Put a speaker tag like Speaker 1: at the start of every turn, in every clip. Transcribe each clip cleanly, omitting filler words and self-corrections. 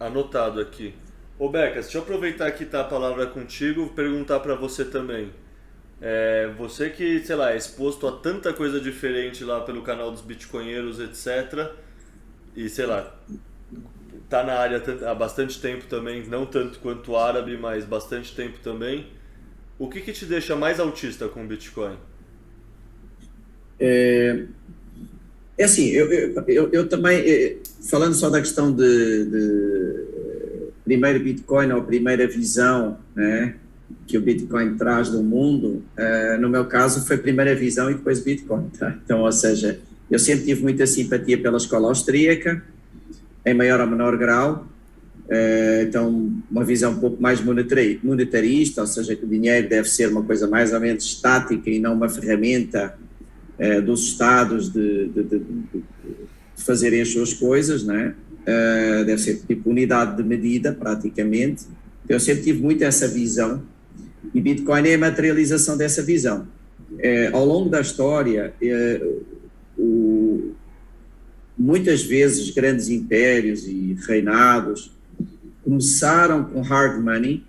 Speaker 1: Anotado aqui. Ô Becas, deixa eu aproveitar que tá a palavra contigo e perguntar pra você também. Você que, sei lá, é exposto a tanta coisa diferente lá pelo canal dos bitcoinheiros, etc. E, sei lá, tá na área há bastante tempo também, não tanto quanto o árabe, mas bastante tempo também. O que que te deixa mais autista com o Bitcoin?
Speaker 2: É assim, eu também, falando só da questão de primeiro Bitcoin ou primeira visão, né, que o Bitcoin traz do mundo, no meu caso foi primeira visão e depois Bitcoin, tá? Então, ou seja, eu sempre tive muita simpatia pela escola austríaca, em maior ou menor grau, então uma visão um pouco mais monetarista, ou seja, que o dinheiro deve ser uma coisa mais ou menos estática e não uma ferramenta dos Estados de fazerem as suas coisas, né? Deve ser tipo unidade de medida, praticamente. Eu sempre tive muito essa visão e Bitcoin é a materialização dessa visão. Ao longo da história, muitas vezes grandes impérios e reinados começaram com hard money.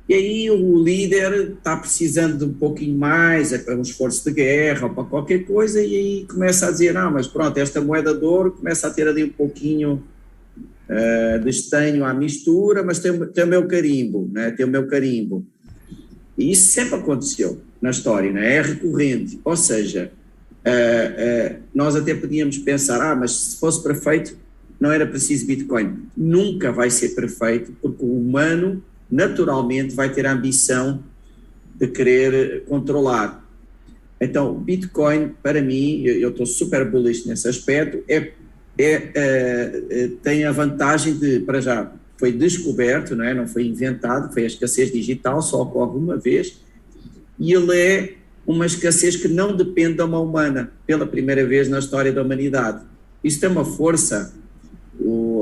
Speaker 2: E aí o líder está precisando de um pouquinho mais, é para um esforço de guerra ou para qualquer coisa, e aí começa a dizer, não, mas pronto, esta moeda de ouro começa a ter ali um pouquinho de estanho à mistura, mas tem o meu carimbo, né? Tem o meu carimbo. E isso sempre aconteceu na história, né? É recorrente, ou seja, nós até podíamos pensar, mas se fosse perfeito, não era preciso Bitcoin. Nunca vai ser perfeito, porque o humano naturalmente vai ter a ambição de querer controlar. Então, Bitcoin, para mim, eu estou super bullish nesse aspecto, tem a vantagem de, para já, foi descoberto, não foi inventado, foi a escassez digital, só ocorre uma vez, e ele é uma escassez que não depende da mão humana, pela primeira vez na história da humanidade. Isso tem uma força,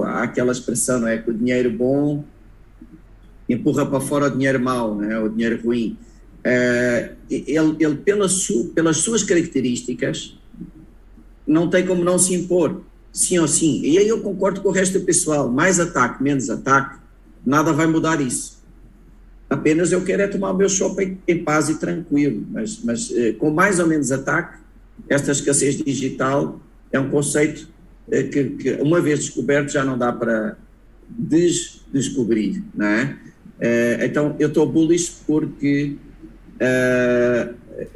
Speaker 2: há aquela expressão, não é, que o dinheiro bom empurra para fora o dinheiro mau, né? O dinheiro ruim. Ele pelas suas características, não tem como não se impor, sim ou sim. E aí eu concordo com o resto do pessoal, mais ataque, menos ataque, nada vai mudar isso. Apenas eu quero é tomar o meu shopping em paz e tranquilo, mas com mais ou menos ataque, esta escassez digital é um conceito que uma vez descoberto já não dá para descobrir, não é? Então eu estou bullish porque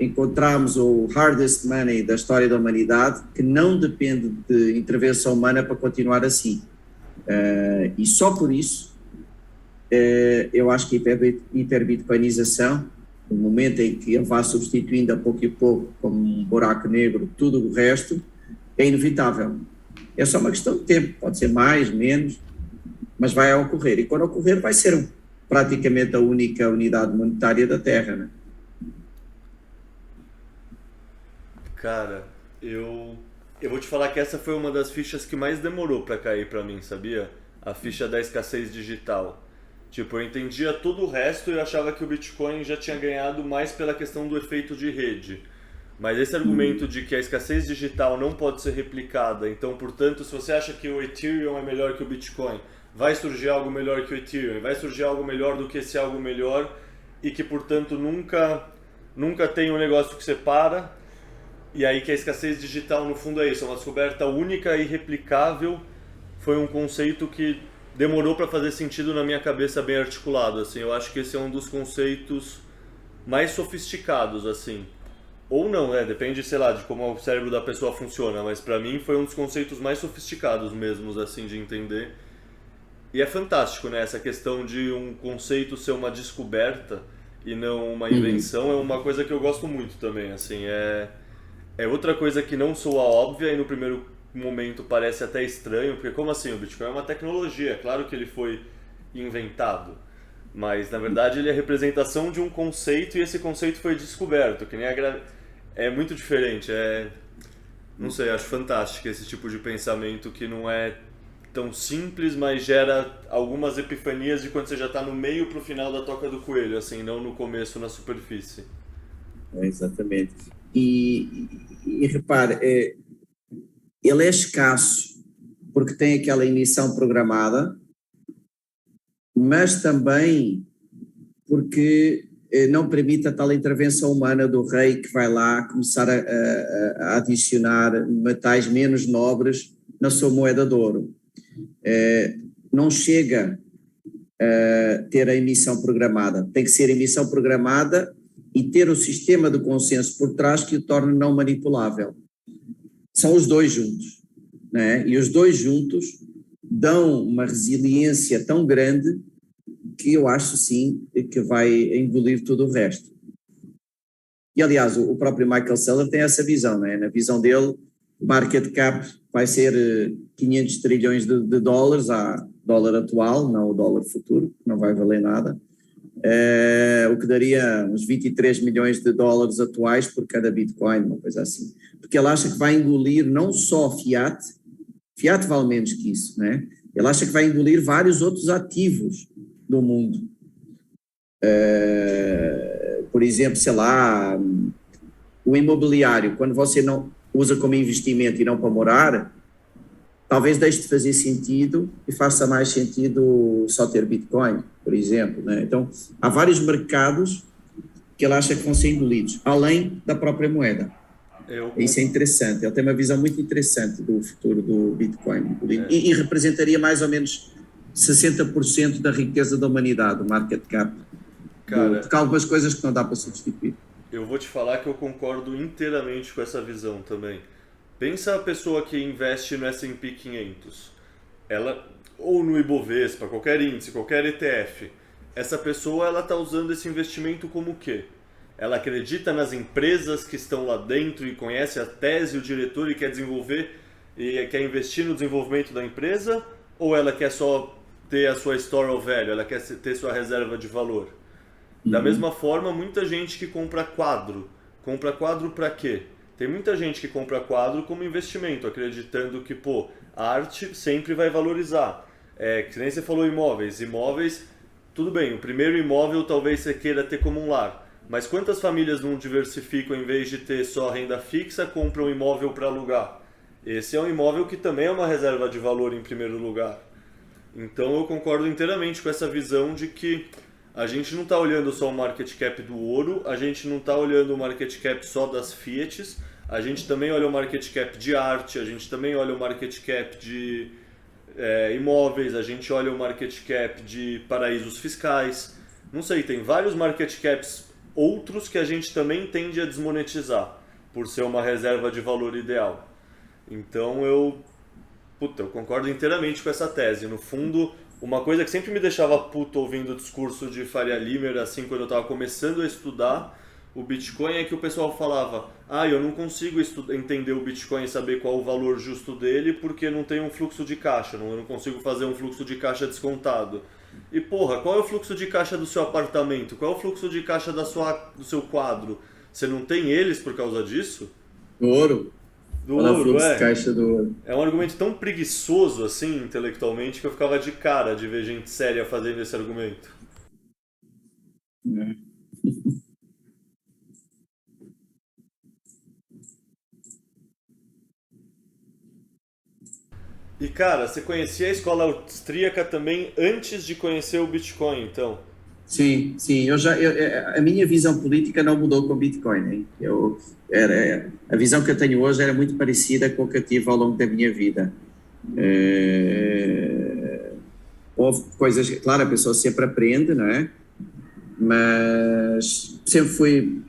Speaker 2: encontramos o hardest money da história da humanidade que não depende de intervenção humana para continuar assim. E só por isso eu acho que a hiperbitcoinização, no momento em que ele vai substituindo a pouco e pouco, como um buraco negro, tudo o resto, é inevitável. É só uma questão de tempo, pode ser mais, menos, mas vai ocorrer. E quando ocorrer, vai ser praticamente a única unidade monetária da Terra, né?
Speaker 1: Cara, eu vou te falar que essa foi uma das fichas que mais demorou pra cair pra mim, sabia? A ficha da escassez digital. Tipo, eu entendia todo o resto e eu achava que o Bitcoin já tinha ganhado mais pela questão do efeito de rede. Mas esse argumento de que a escassez digital não pode ser replicada, então, portanto, se você acha que o Ethereum é melhor que o Bitcoin, vai surgir algo melhor que o Ethereum, vai surgir algo melhor do que esse algo melhor e que, portanto, nunca tem um negócio que separa. E aí que a escassez digital, no fundo, é isso, é uma descoberta única e irreplicável. Foi um conceito que demorou para fazer sentido na minha cabeça bem articulado, assim. Eu acho que esse é um dos conceitos mais sofisticados, assim. Ou não, né? Depende, sei lá, de como o cérebro da pessoa funciona, mas para mim foi um dos conceitos mais sofisticados mesmos, assim, de entender. E é fantástico, né? Essa questão de um conceito ser uma descoberta e não uma
Speaker 2: Uhum.
Speaker 1: invenção é uma coisa que eu gosto muito também, assim. É outra coisa que não soa óbvia e no primeiro momento parece até estranho, porque como assim? O Bitcoin é uma tecnologia, é claro que ele foi inventado, mas na verdade ele é a representação de um conceito e esse conceito foi descoberto, que nem é muito diferente, não sei, acho fantástico esse tipo de pensamento que não é tão simples, mas gera algumas epifanias de quando você já está no meio pro final da toca do coelho, assim, não no começo na superfície.
Speaker 2: Exatamente. E repare, ele é escasso porque tem aquela emissão programada, mas também porque não permite a tal intervenção humana do rei que vai lá começar a adicionar metais menos nobres na sua moeda de ouro. Não chega a ter a emissão programada, tem que ser emissão programada e ter o sistema de consenso por trás que o torne não manipulável. São os dois juntos, né? E os dois juntos dão uma resiliência tão grande que eu acho sim que vai engolir todo o resto. E aliás, o próprio Michael Saylor tem essa visão, né? Na visão dele, o market cap vai ser 500 trilhões de dólares a dólar atual, não o dólar futuro, que não vai valer nada, o que daria uns 23 milhões de dólares atuais por cada Bitcoin, uma coisa assim. Porque ele acha que vai engolir não só Fiat vale menos que isso, né? Ele acha que vai engolir vários outros ativos do mundo. Por exemplo, sei lá, o imobiliário, quando você não usa como investimento e não para morar, talvez deixe de fazer sentido e faça mais sentido só ter Bitcoin, por exemplo, né? Então, há vários mercados que ele acha que vão ser engolidos, além da própria moeda. Isso é interessante, ele tem uma visão muito interessante do futuro do Bitcoin. E representaria mais ou menos 60% da riqueza da humanidade, o market cap.
Speaker 1: Cara,
Speaker 2: porque há algumas coisas que não dá para substituir.
Speaker 1: Eu vou te falar que eu concordo inteiramente com essa visão também. Pensa a pessoa que investe no S&P 500, ela, ou no Ibovespa, qualquer índice, qualquer ETF. Essa pessoa ela está usando esse investimento como o quê? Ela acredita nas empresas que estão lá dentro e conhece a tese, o diretor e quer desenvolver e quer investir no desenvolvimento da empresa? Ou ela quer só ter a sua store of value, ela quer ter sua reserva de valor? Da mesma forma, muita gente que compra quadro para quê? Tem muita gente que compra quadro como investimento, acreditando que, a arte sempre vai valorizar. Que nem você falou imóveis, tudo bem, o primeiro imóvel talvez você queira ter como um lar, mas quantas famílias não diversificam, em vez de ter só renda fixa, compram um imóvel para alugar? Esse é um imóvel que também é uma reserva de valor em primeiro lugar. Então eu concordo inteiramente com essa visão de que a gente não está olhando só o market cap do ouro, a gente não está olhando o market cap só das Fiats, a gente também olha o market cap de arte, a gente também olha o market cap de imóveis, a gente olha o market cap de paraísos fiscais. Não sei, tem vários market caps outros que a gente também tende a desmonetizar, por ser uma reserva de valor ideal. Então eu concordo inteiramente com essa tese. No fundo, uma coisa que sempre me deixava puto ouvindo o discurso de Faria Limer, assim, quando eu estava começando a estudar o Bitcoin, é que o pessoal falava: eu não consigo entender o Bitcoin e saber qual o valor justo dele porque não tem um fluxo de caixa, eu não consigo fazer um fluxo de caixa descontado. E qual é o fluxo de caixa do seu apartamento? Qual é o fluxo de caixa do seu quadro? Você não tem eles por causa disso?
Speaker 2: Do ouro.
Speaker 1: Do ouro,
Speaker 2: de caixa do ouro.
Speaker 1: É um argumento tão preguiçoso, assim, intelectualmente, que eu ficava de cara de ver gente séria fazendo esse argumento. E, cara, você conhecia a escola austríaca também antes de conhecer o Bitcoin, então?
Speaker 2: Sim. A minha visão política não mudou com o Bitcoin. Hein? A visão que eu tenho hoje era muito parecida com a que eu tive ao longo da minha vida. Houve coisas, claro, a pessoa sempre aprende, não é? Mas sempre fui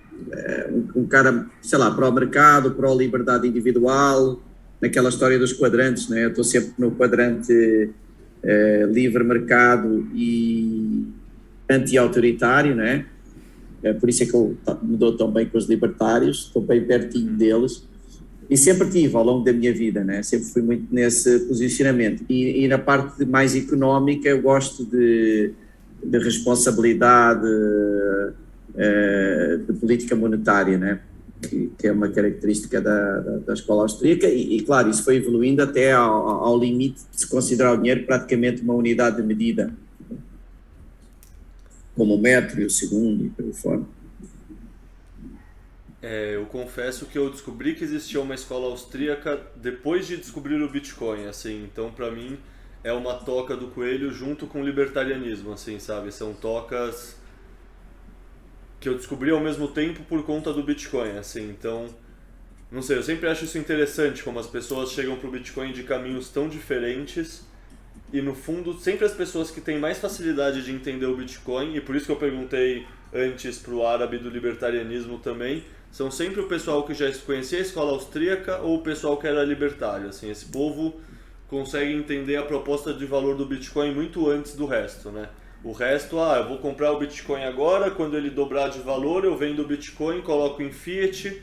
Speaker 2: um cara, sei lá, para o mercado, para a liberdade individual, naquela história dos quadrantes, não é? Eu estou sempre no quadrante livre mercado e anti-autoritário, não é? Por isso é que eu me dou tão bem com os libertários, estou bem pertinho deles, e sempre tive ao longo da minha vida, né? Sempre fui muito nesse posicionamento, e na parte mais económica eu gosto de responsabilidade, de política monetária, né? Que é uma característica da escola austríaca, e claro, isso foi evoluindo até ao limite de se considerar o dinheiro praticamente uma unidade de medida, como o metro e o segundo e por aí fora.
Speaker 1: Eu confesso que eu descobri que existia uma escola austríaca depois de descobrir o Bitcoin, assim, então para mim é uma toca do coelho junto com o libertarianismo, assim, sabe? São tocas que eu descobri ao mesmo tempo por conta do Bitcoin, assim, então, não sei, eu sempre acho isso interessante, como as pessoas chegam pro Bitcoin de caminhos tão diferentes e no fundo, sempre as pessoas que têm mais facilidade de entender o Bitcoin, e por isso que eu perguntei antes pro árabe do libertarianismo também, são sempre o pessoal que já conhecia a escola austríaca ou o pessoal que era libertário, assim, esse povo consegue entender a proposta de valor do Bitcoin muito antes do resto, né? O resto, eu vou comprar o Bitcoin agora, quando ele dobrar de valor, eu vendo o Bitcoin, coloco em fiat,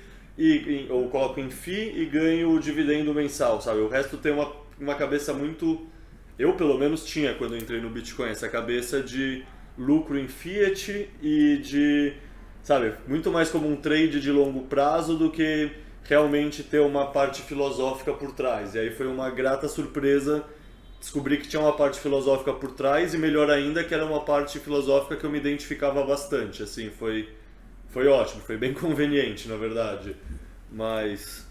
Speaker 1: ou coloco em FI e ganho o dividendo mensal, sabe? O resto tem uma cabeça muito... Eu, pelo menos, tinha, quando eu entrei no Bitcoin, essa cabeça de lucro em fiat e de, sabe, muito mais como um trade de longo prazo do que realmente ter uma parte filosófica por trás. E aí foi uma grata surpresa descobri que tinha uma parte filosófica por trás e melhor ainda que era uma parte filosófica que eu me identificava bastante, assim, foi ótimo, foi bem conveniente, na verdade, mas...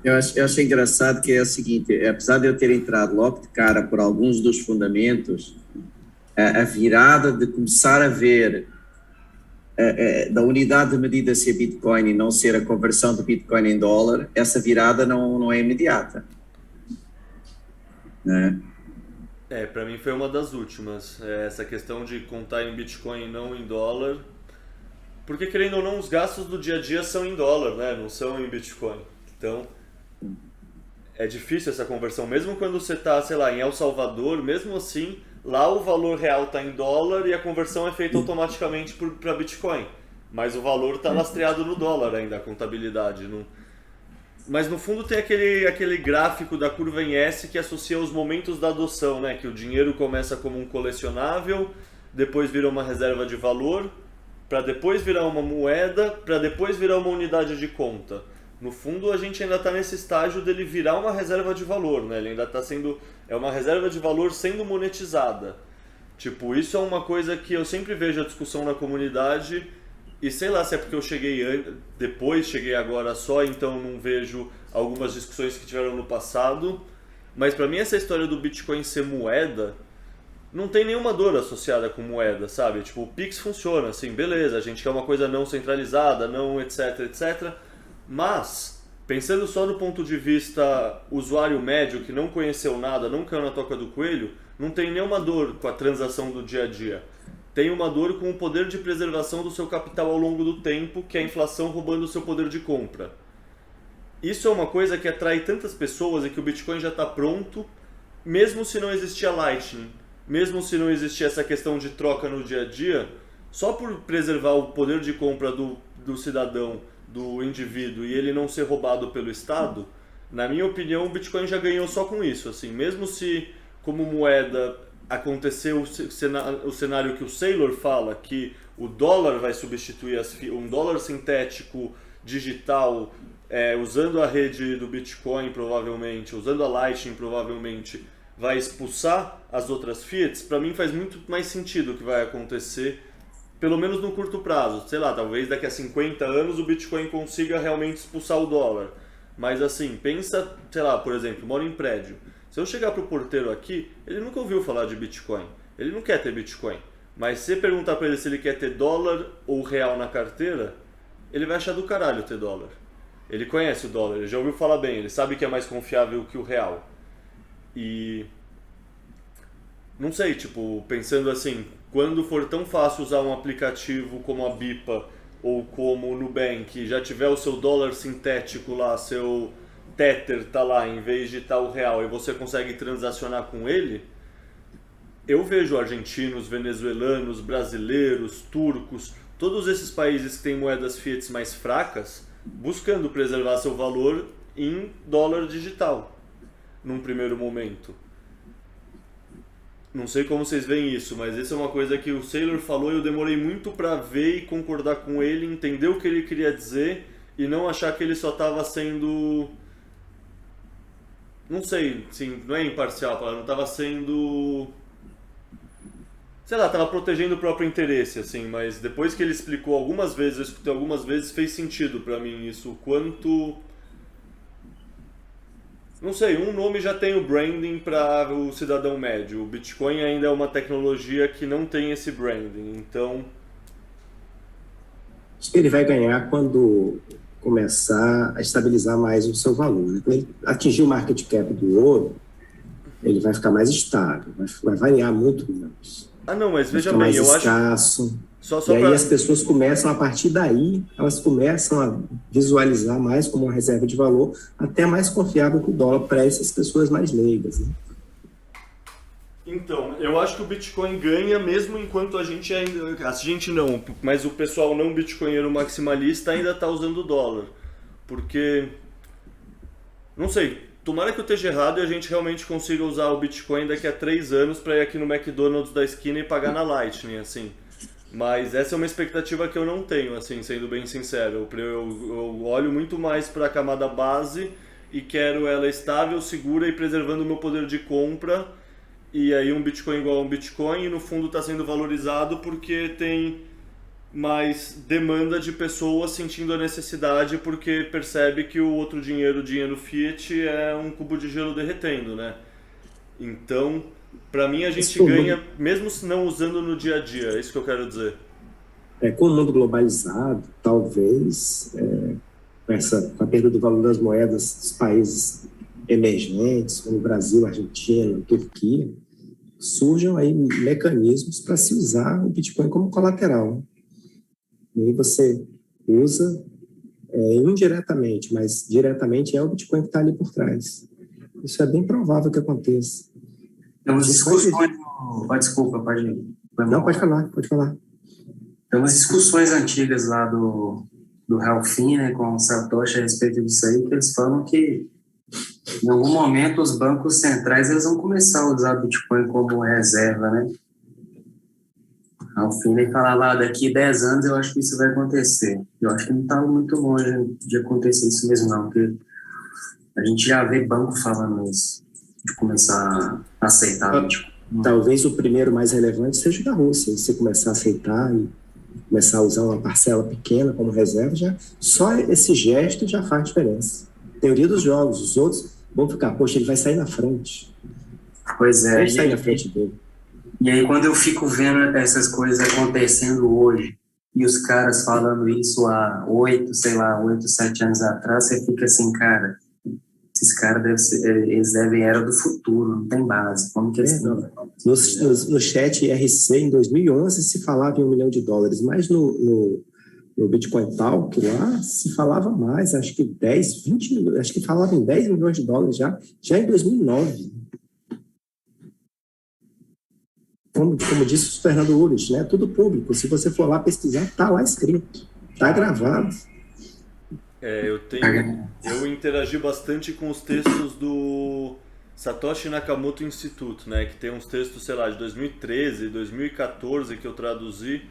Speaker 2: Eu acho engraçado que é o seguinte, apesar de eu ter entrado logo de cara por alguns dos fundamentos, a virada de começar a ver da unidade de medida ser Bitcoin e não ser a conversão de Bitcoin em dólar, essa virada não é imediata. Né?
Speaker 1: Para mim foi uma das últimas, essa questão de contar em Bitcoin e não em dólar, porque querendo ou não os gastos do dia a dia são em dólar, né? Não são em Bitcoin, então é difícil essa conversão, mesmo quando você está, sei lá, em El Salvador, mesmo assim, lá o valor real está em dólar e a conversão é feita automaticamente para Bitcoin, mas o valor está lastreado no dólar ainda, a contabilidade, não... Mas no fundo tem aquele gráfico da curva em S que associa os momentos da adoção, né? Que o dinheiro começa como um colecionável, depois vira uma reserva de valor, para depois virar uma moeda, para depois virar uma unidade de conta. No fundo a gente ainda está nesse estágio dele virar uma reserva de valor, né? Ele ainda está sendo... É uma reserva de valor sendo monetizada. Tipo, isso é uma coisa que eu sempre vejo a discussão na comunidade... E sei lá se é porque eu cheguei depois, cheguei agora só, então não vejo algumas discussões que tiveram no passado. Mas pra mim essa história do Bitcoin ser moeda, não tem nenhuma dor associada com moeda, sabe? Tipo, o Pix funciona, assim, beleza, a gente quer uma coisa não centralizada, não etc, etc. Mas, pensando só do ponto de vista usuário médio que não conheceu nada, não caiu na toca do coelho, não tem nenhuma dor com a transação do dia a dia. Tem uma dor com o poder de preservação do seu capital ao longo do tempo, que é a inflação roubando o seu poder de compra. Isso é uma coisa que atrai tantas pessoas e que o Bitcoin já está pronto, mesmo se não existia Lightning, mesmo se não existia essa questão de troca no dia a dia, só por preservar o poder de compra do cidadão, do indivíduo, e ele não ser roubado pelo Estado, na minha opinião o Bitcoin já ganhou só com isso. Assim, mesmo se como moeda... aconteceu o cenário que o Saylor fala, que o dólar vai substituir um dólar sintético digital, usando a rede do Bitcoin provavelmente, usando a Lightning provavelmente, vai expulsar as outras fiats, para mim faz muito mais sentido o que vai acontecer, pelo menos no curto prazo. Sei lá, talvez daqui a 50 anos o Bitcoin consiga realmente expulsar o dólar. Mas assim, pensa, sei lá, por exemplo, moro em prédio. Se eu chegar pro porteiro aqui, ele nunca ouviu falar de Bitcoin. Ele não quer ter Bitcoin. Mas se você perguntar para ele se ele quer ter dólar ou real na carteira, ele vai achar do caralho ter dólar. Ele conhece o dólar, ele já ouviu falar bem, ele sabe que é mais confiável que o real. E... não sei, tipo, pensando assim, quando for tão fácil usar um aplicativo como a Bipa ou como o Nubank, já tiver o seu dólar sintético lá, seu... Tether tá lá em vez de estar o real e você consegue transacionar com ele, eu vejo argentinos, venezuelanos, brasileiros, turcos, todos esses países que têm moedas fiat mais fracas, buscando preservar seu valor em dólar digital, num primeiro momento. Não sei como vocês veem isso, mas isso é uma coisa que o Saylor falou e eu demorei muito para ver e concordar com ele, entender o que ele queria dizer e não achar que ele só estava sendo... não sei, sim, não é imparcial, não estava sendo... sei lá, estava protegendo o próprio interesse, assim, mas depois que ele explicou algumas vezes, eu escutei algumas vezes, fez sentido para mim isso, o quanto... Não sei, um nome já tem o branding para o cidadão médio. O Bitcoin ainda é uma tecnologia que não tem esse branding. Então,
Speaker 3: Acho que ele vai ganhar quando começar a estabilizar mais o seu valor, né? Quando ele atingir o market cap do ouro, ele vai ficar mais estável, vai variar muito menos,
Speaker 1: ah não, mas
Speaker 3: vai
Speaker 1: veja
Speaker 3: ficar
Speaker 1: bem,
Speaker 3: mais
Speaker 1: eu acho
Speaker 3: escasso. E
Speaker 1: só
Speaker 3: aí
Speaker 1: para
Speaker 3: as pessoas começam, a partir daí, elas começam a visualizar mais como uma reserva de valor, até mais confiável que o dólar para essas pessoas mais leigas, né?
Speaker 1: então, eu acho que o Bitcoin ganha mesmo enquanto a gente ainda. A gente não, mas o pessoal não bitcoinheiro maximalista ainda está usando o dólar. Porque, não sei, tomara que eu esteja errado e a gente realmente consiga usar o Bitcoin daqui a 3 anos para ir aqui no McDonald's da esquina e pagar na Lightning, assim. Mas essa é uma expectativa que eu não tenho, assim, sendo bem sincero. Eu olho muito mais para a camada base e quero ela estável, segura e preservando o meu poder de compra. E aí um Bitcoin igual a um Bitcoin e no fundo está sendo valorizado porque tem mais demanda de pessoas sentindo a necessidade porque percebe que o outro dinheiro, o dinheiro fiat, é um cubo de gelo derretendo, né? Então, para mim a
Speaker 3: Esse
Speaker 1: gente
Speaker 3: foi o
Speaker 1: ganha
Speaker 3: mundo,
Speaker 1: mesmo se não usando no dia a dia, é isso que eu quero dizer.
Speaker 3: com o mundo globalizado, talvez, com a perda do valor das moedas dos países emergentes, como o Brasil, Argentina, Turquia, surjam aí mecanismos para se usar o Bitcoin como colateral. E aí você usa indiretamente, mas diretamente é o Bitcoin que está ali por trás. Isso é bem provável que aconteça.
Speaker 4: Tem
Speaker 3: A
Speaker 4: umas
Speaker 3: gente vai ver.
Speaker 4: discussões. Desculpa, pode ir. Foi
Speaker 3: Não,
Speaker 4: mal.
Speaker 3: pode falar, pode falar.
Speaker 4: Tem umas discussões antigas lá do Ralph Finney, né, com o Satoshi a respeito disso aí, que eles falam que em algum momento os bancos centrais eles vão começar a usar o Bitcoin como reserva, né? Ralph Finney fala lá, daqui 10 anos eu acho que isso vai acontecer. Eu acho que não está muito longe de acontecer isso mesmo, não, porque a gente já vê banco falando isso, de começar a aceitar o Bitcoin.
Speaker 3: Talvez o primeiro mais relevante seja o da Rússia. Se você começar a aceitar e começar a usar uma parcela pequena como reserva, só esse gesto já faz diferença. Teoria dos jogos, os outros vão ficar, poxa, ele vai sair na frente.
Speaker 4: Pois é,
Speaker 3: Vamos sair na frente dele.
Speaker 4: e aí quando eu fico vendo essas coisas acontecendo hoje, e os caras falando isso há 7 anos atrás, você fica assim, cara, esses caras eles devem era do futuro, não tem base, como que eles
Speaker 3: Não. No chat IRC, em 2011, se falava em US$ 1 milhão, mas no Bitcoin Talk lá se falava mais, acho que 10, 20 milhões, acho que falava em US$ 10 milhões já em 2009. Como disse o Fernando Ulrich, né? Tudo público. Se você for lá pesquisar, está lá escrito, está gravado.
Speaker 1: Eu interagi bastante com os textos do Satoshi Nakamoto Institute, né, que tem uns textos, sei lá, de 2013, 2014 que eu traduzi,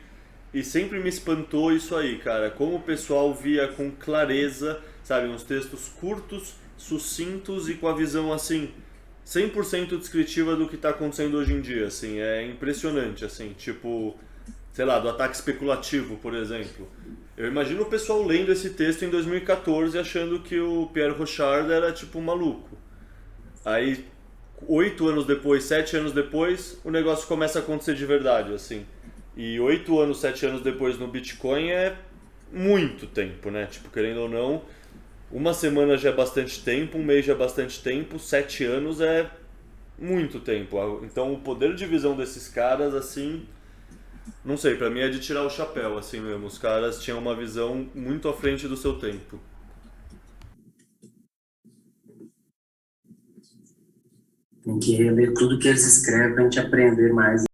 Speaker 1: e sempre me espantou isso aí, cara, como o pessoal via com clareza, sabe, uns textos curtos, sucintos e com a visão assim 100% descritiva do que está acontecendo hoje em dia, assim, é impressionante, assim, tipo, sei lá, do ataque especulativo, por exemplo. Eu imagino o pessoal lendo esse texto em 2014 achando que o Pierre Rochard era tipo um maluco. Aí, 8 anos depois, 7 anos depois, o negócio começa a acontecer de verdade, assim. E 8 anos, 7 anos depois no Bitcoin é muito tempo, né? Tipo, querendo ou não, uma semana já é bastante tempo, um mês já é bastante tempo, 7 anos é muito tempo. Então o poder de visão desses caras, assim, não sei, pra mim é de tirar o chapéu, assim mesmo. Os caras tinham uma visão muito à frente do seu tempo.
Speaker 4: Tem que reler tudo que eles escrevem para a gente aprender mais.